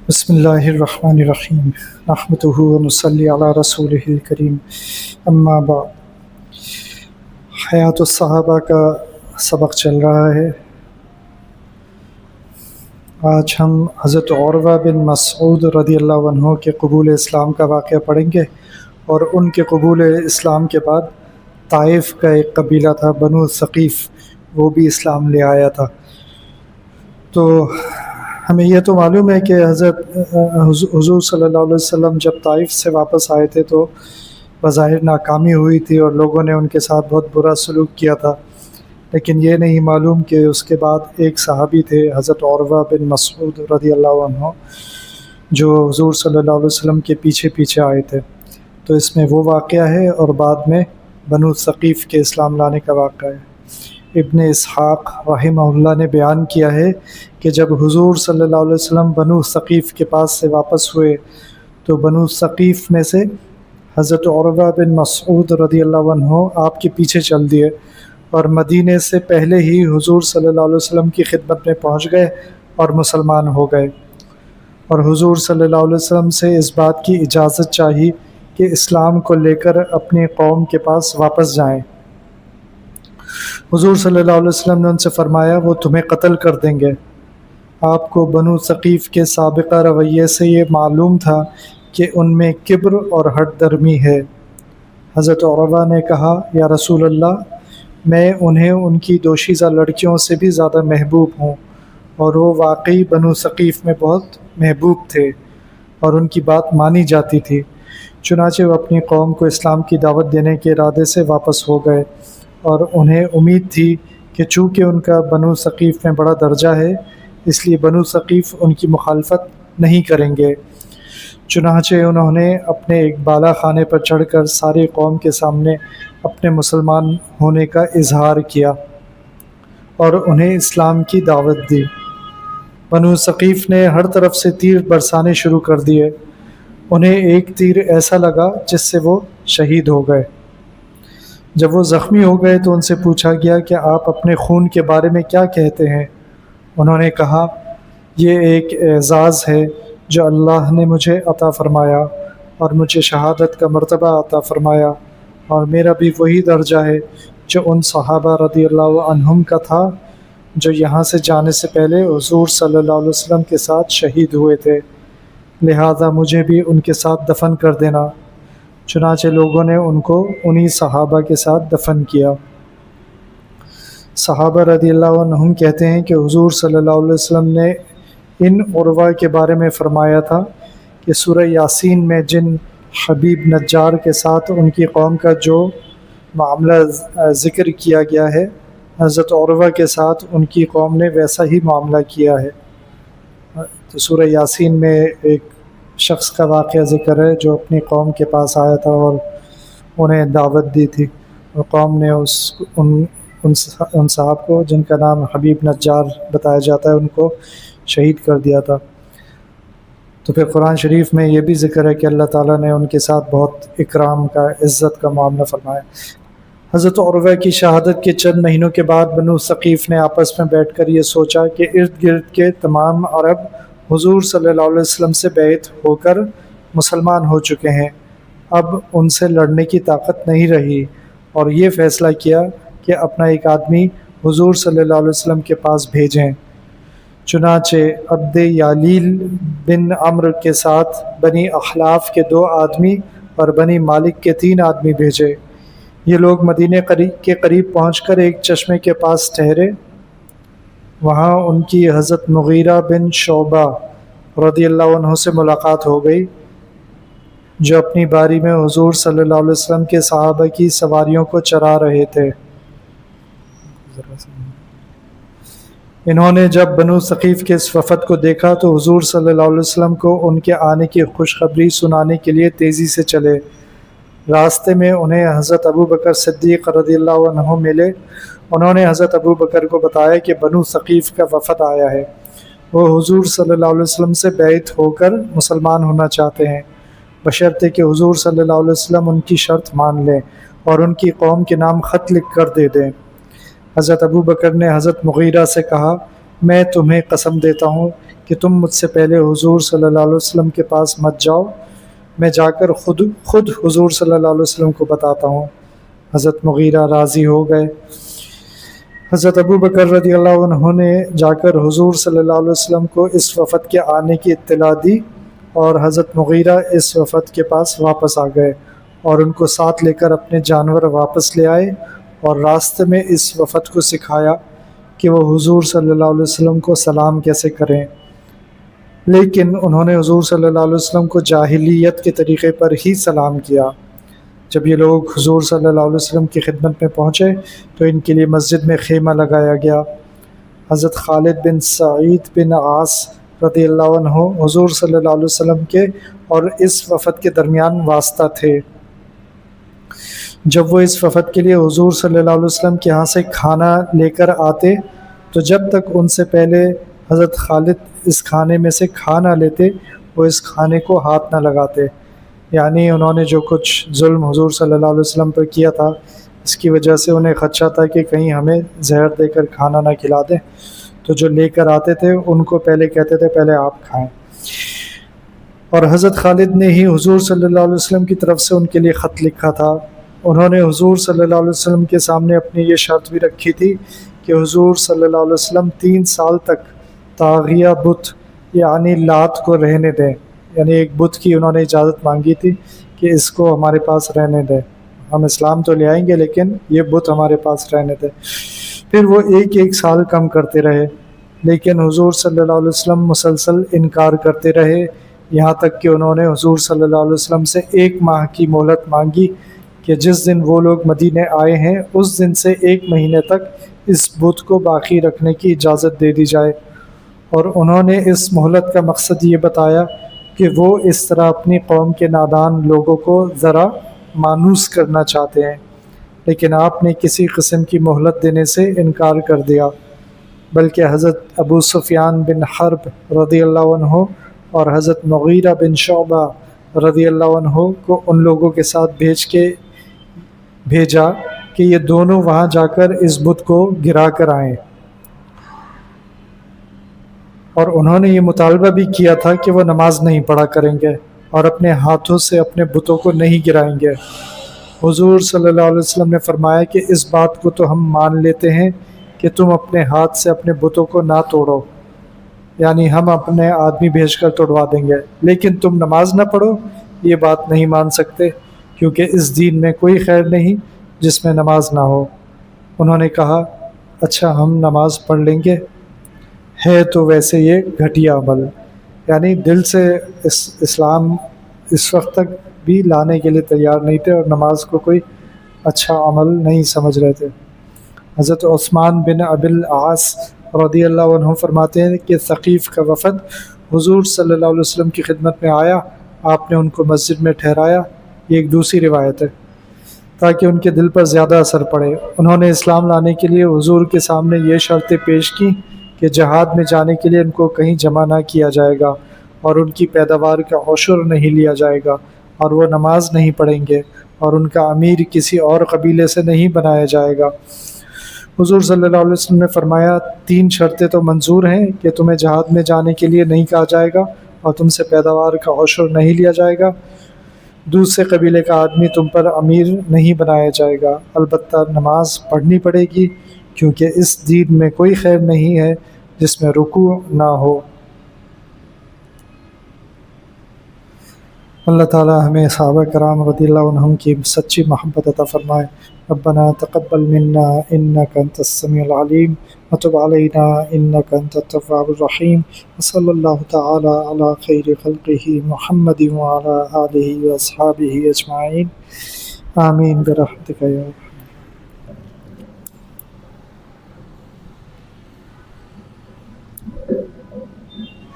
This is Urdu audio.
بسم اللہ الرحمن الرحیم نحمدہ ونصلی علی رسولہ الکریم اما بعد۔ حیات الصحابہ کا سبق چل رہا ہے۔ آج ہم حضرت عروہ بن مسعود رضی اللہ عنہ کے قبول اسلام کا واقعہ پڑھیں گے، اور ان کے قبول اسلام کے بعد طائف کا ایک قبیلہ تھا بنو ثقیف، وہ بھی اسلام لے آیا تھا۔ تو ہمیں یہ تو معلوم ہے کہ حضور صلی اللہ علیہ وسلم جب طائف سے واپس آئے تھے تو بظاہر ناکامی ہوئی تھی اور لوگوں نے ان کے ساتھ بہت برا سلوک کیا تھا، لیکن یہ نہیں معلوم کہ اس کے بعد ایک صحابی تھے حضرت عروہ بن مسعود رضی اللہ عنہ، جو حضور صلی اللہ علیہ وسلم کے پیچھے پیچھے آئے تھے۔ تو اس میں وہ واقعہ ہے اور بعد میں بنو ثقیف کے اسلام لانے کا واقعہ ہے۔ ابن اسحاق رحمہ اللہ نے بیان کیا ہے کہ جب حضور صلی اللہ علیہ وسلم بنو ثقیف کے پاس سے واپس ہوئے تو بنو ثقیف میں سے حضرت عروہ بن مسعود رضی اللہ عنہ آپ کے پیچھے چل دیے اور مدینے سے پہلے ہی حضور صلی اللہ علیہ وسلم کی خدمت میں پہنچ گئے اور مسلمان ہو گئے، اور حضور صلی اللہ علیہ وسلم سے اس بات کی اجازت چاہی کہ اسلام کو لے کر اپنی قوم کے پاس واپس جائیں۔ حضور صلی اللہ علیہ وسلم نے ان سے فرمایا وہ تمہیں قتل کر دیں گے۔ آپ کو بنو ثقیف کے سابقہ رویے سے یہ معلوم تھا کہ ان میں کبر اور ہٹ درمی ہے۔ حضرت عروہ نے کہا یا رسول اللہ، میں انہیں ان کی دوشیزہ لڑکیوں سے بھی زیادہ محبوب ہوں، اور وہ واقعی بنو ثقیف میں بہت محبوب تھے اور ان کی بات مانی جاتی تھی۔ چنانچہ وہ اپنی قوم کو اسلام کی دعوت دینے کے ارادے سے واپس ہو گئے، اور انہیں امید تھی کہ چونکہ ان کا بنو ثقیف میں بڑا درجہ ہے اس لیے بنو ثقیف ان کی مخالفت نہیں کریں گے۔ چنانچہ انہوں نے اپنے ایک بالا خانے پر چڑھ کر ساری قوم کے سامنے اپنے مسلمان ہونے کا اظہار کیا اور انہیں اسلام کی دعوت دی۔ بنو ثقیف نے ہر طرف سے تیر برسانے شروع کر دیے۔ انہیں ایک تیر ایسا لگا جس سے وہ شہید ہو گئے۔ جب وہ زخمی ہو گئے تو ان سے پوچھا گیا کہ آپ اپنے خون کے بارے میں کیا کہتے ہیں؟ انہوں نے کہا یہ ایک اعزاز ہے جو اللہ نے مجھے عطا فرمایا اور مجھے شہادت کا مرتبہ عطا فرمایا، اور میرا بھی وہی درجہ ہے جو ان صحابہ رضی اللہ عنہم کا تھا جو یہاں سے جانے سے پہلے حضور صلی اللہ علیہ وسلم کے ساتھ شہید ہوئے تھے، لہذا مجھے بھی ان کے ساتھ دفن کر دینا۔ چنانچہ لوگوں نے ان کو انہی صحابہ کے ساتھ دفن کیا۔ صحابہ رضی اللہ عنہم کہتے ہیں کہ حضور صلی اللہ علیہ وسلم نے ان عروہ کے بارے میں فرمایا تھا کہ سورہ یاسین میں جن حبیب نجار کے ساتھ ان کی قوم کا جو معاملہ ذکر کیا گیا ہے، حضرت عروہ کے ساتھ ان کی قوم نے ویسا ہی معاملہ کیا ہے۔ تو سورہ یاسین میں ایک شخص کا واقعہ ذکر ہے جو اپنی قوم کے پاس آیا تھا اور انہیں دعوت دی تھی، اور قوم نے ان صاحب کو جن کا نام حبیب نجار بتایا جاتا ہے ان کو شہید کر دیا تھا۔ تو پھر قرآن شریف میں یہ بھی ذکر ہے کہ اللہ تعالیٰ نے ان کے ساتھ بہت اکرام کا، عزت کا معاملہ فرمایا۔ حضرت عروہ کی شہادت کے چند مہینوں کے بعد بنو ثقیف نے آپس میں بیٹھ کر یہ سوچا کہ ارد گرد کے تمام عرب حضور صلی اللہ علیہ وسلم سے بیعت ہو کر مسلمان ہو چکے ہیں، اب ان سے لڑنے کی طاقت نہیں رہی، اور یہ فیصلہ کیا کہ اپنا ایک آدمی حضور صلی اللہ علیہ وسلم کے پاس بھیجیں۔ چنانچہ عبد یالیل بن عمرو کے ساتھ بنی اخلاف کے 2 آدمی اور بنی مالک کے 3 آدمی بھیجے۔ یہ لوگ مدینے کے قریب پہنچ کر ایک چشمے کے پاس ٹھہرے۔ وہاں ان کی حضرت مغیرہ بن شعبہ رضی اللہ عنہ سے ملاقات ہو گئی، جو اپنی باری میں حضور صلی اللہ علیہ وسلم کے صحابہ کی سواریوں کو چرا رہے تھے۔ انہوں نے جب بنو ثقیف کے اس وفد کو دیکھا تو حضور صلی اللہ علیہ وسلم کو ان کے آنے کی خوشخبری سنانے کے لیے تیزی سے چلے۔ راستے میں انہیں حضرت ابو بکر صدیق رضی اللہ عنہ ملے۔ انہوں نے حضرت ابو بکر کو بتایا کہ بنو ثقیف کا وفد آیا ہے، وہ حضور صلی اللہ علیہ وسلم سے بیعت ہو کر مسلمان ہونا چاہتے ہیں، بشرطے کہ حضور صلی اللہ علیہ وسلم ان کی شرط مان لیں اور ان کی قوم کے نام خط لکھ کر دے دیں۔ حضرت ابو بکر نے حضرت مغیرہ سے کہا میں تمہیں قسم دیتا ہوں کہ تم مجھ سے پہلے حضور صلی اللہ علیہ وسلم کے پاس مت جاؤ، میں جا کر خود حضور صلی اللہ علیہ وسلم کو بتاتا ہوں۔ حضرت مغیرہ راضی ہو گئے۔ حضرت ابو بکر رضی اللہ عنہ نے جا کر حضور صلی اللہ علیہ وسلم کو اس وفد کے آنے کی اطلاع دی، اور حضرت مغیرہ اس وفد کے پاس واپس آ گئے اور ان کو ساتھ لے کر اپنے جانور واپس لے آئے، اور راستے میں اس وفد کو سکھایا کہ وہ حضور صلی اللہ علیہ وسلم کو سلام کیسے کریں، لیکن انہوں نے حضور صلی اللہ علیہ وسلم کو جاہلیت کے طریقے پر ہی سلام کیا۔ جب یہ لوگ حضور صلی اللہ علیہ وسلم کی خدمت میں پہنچے تو ان کے لیے مسجد میں خیمہ لگایا گیا۔ حضرت خالد بن سعید بن عاص رضی اللہ عنہ حضور صلی اللہ علیہ وسلم کے اور اس وفد کے درمیان واسطہ تھے۔ جب وہ اس وفد کے لیے حضور صلی اللہ علیہ وسلم کے ہاں سے کھانا لے کر آتے تو جب تک ان سے پہلے حضرت خالد اس کھانے میں سے کھا نہ لیتے وہ اس کھانے کو ہاتھ نہ لگاتے، یعنی انہوں نے جو کچھ ظلم حضور صلی اللہ علیہ وسلم پر کیا تھا اس کی وجہ سے انہیں خدشہ تھا کہ کہیں ہمیں زہر دے کر کھانا نہ کھلا دیں، تو جو لے کر آتے تھے ان کو پہلے کہتے تھے پہلے آپ کھائیں۔ اور حضرت خالد نے ہی حضور صلی اللہ علیہ وسلم کی طرف سے ان کے لیے خط لکھا تھا۔ انہوں نے حضور صلی اللہ علیہ وسلم کے سامنے اپنی یہ شرط بھی رکھی تھی کہ حضور صلی اللہ علیہ وسلم 3 سال تک طاغیہ بت یعنی لات کو رہنے دیں، یعنی ایک بت کی انہوں نے اجازت مانگی تھی کہ اس کو ہمارے پاس رہنے دیں، ہم اسلام تو لے آئیں گے لیکن یہ بت ہمارے پاس رہنے دیں۔ پھر وہ ایک سال کم کرتے رہے، لیکن حضور صلی اللہ علیہ وسلم مسلسل انکار کرتے رہے، یہاں تک کہ انہوں نے حضور صلی اللہ علیہ وسلم سے 1 ماہ کی مہلت مانگی کہ جس دن وہ لوگ مدینے آئے ہیں اس دن سے 1 مہینے تک اس بت کو باقی رکھنے کی اجازت دے دی جائے، اور انہوں نے اس مہلت کا مقصد یہ بتایا کہ وہ اس طرح اپنی قوم کے نادان لوگوں کو ذرا مانوس کرنا چاہتے ہیں، لیکن آپ نے کسی قسم کی مہلت دینے سے انکار کر دیا، بلکہ حضرت ابو سفیان بن حرب رضی اللہ عنہ اور حضرت مغیرہ بن شعبہ رضی اللہ عنہ کو ان لوگوں کے ساتھ بھیجا کہ یہ دونوں وہاں جا کر اس بت کو گرا کر آئیں، اور انہوں نے یہ مطالبہ بھی کیا تھا کہ وہ نماز نہیں پڑھا کریں گے اور اپنے ہاتھوں سے اپنے بتوں کو نہیں گرائیں گے۔ حضور صلی اللہ علیہ وسلم نے فرمایا کہ اس بات کو تو ہم مان لیتے ہیں کہ تم اپنے ہاتھ سے اپنے بتوں کو نہ توڑو، یعنی ہم اپنے آدمی بھیج کر توڑوا دیں گے، لیکن تم نماز نہ پڑھو یہ بات نہیں مان سکتے، کیونکہ اس دین میں کوئی خیر نہیں جس میں نماز نہ ہو۔ انہوں نے کہا اچھا ہم نماز پڑھ لیں گے، ہے تو ویسے یہ گھٹیا عمل، یعنی دل سے اسلام اس وقت تک بھی لانے کے لیے تیار نہیں تھے اور نماز کو کوئی اچھا عمل نہیں سمجھ رہے تھے۔ حضرت عثمان بن ابی العاص رضی اللہ عنہ فرماتے ہیں کہ ثقیف کا وفد حضور صلی اللہ علیہ وسلم کی خدمت میں آیا، آپ نے ان کو مسجد میں ٹھہرایا، یہ ایک دوسری روایت ہے، تاکہ ان کے دل پر زیادہ اثر پڑے۔ انہوں نے اسلام لانے کے لیے حضور کے سامنے یہ شرطیں پیش کی کہ جہاد میں جانے کے لیے ان کو کہیں جمع نہ کیا جائے گا، اور ان کی پیداوار کا عشر نہیں لیا جائے گا، اور وہ نماز نہیں پڑھیں گے، اور ان کا امیر کسی اور قبیلے سے نہیں بنایا جائے گا۔ حضور صلی اللہ علیہ وسلم نے فرمایا 3 شرطیں تو منظور ہیں کہ تمہیں جہاد میں جانے کے لیے نہیں کہا جائے گا اور تم سے پیداوار کا عشر نہیں لیا جائے گا، دوسرے قبیلے کا آدمی تم پر امیر نہیں بنایا جائے گا، البتہ نماز پڑھنی پڑے گی، کیونکہ اس دین میں کوئی خیر نہیں ہے جس میں رکوع نہ ہو۔ اللہ تعالی ہمیں صحابہ کرام رضی اللہ عنہم کی سچی محبت عطا فرمائے۔ ربنا تقبل منا انك انت السميع العليم وتب علينا انك انت التواب الرحيم، وصلى الله تعالى على خير خلقه محمد وعلى آله واصحابه اجمعين، آمين برحمتك يا رب۔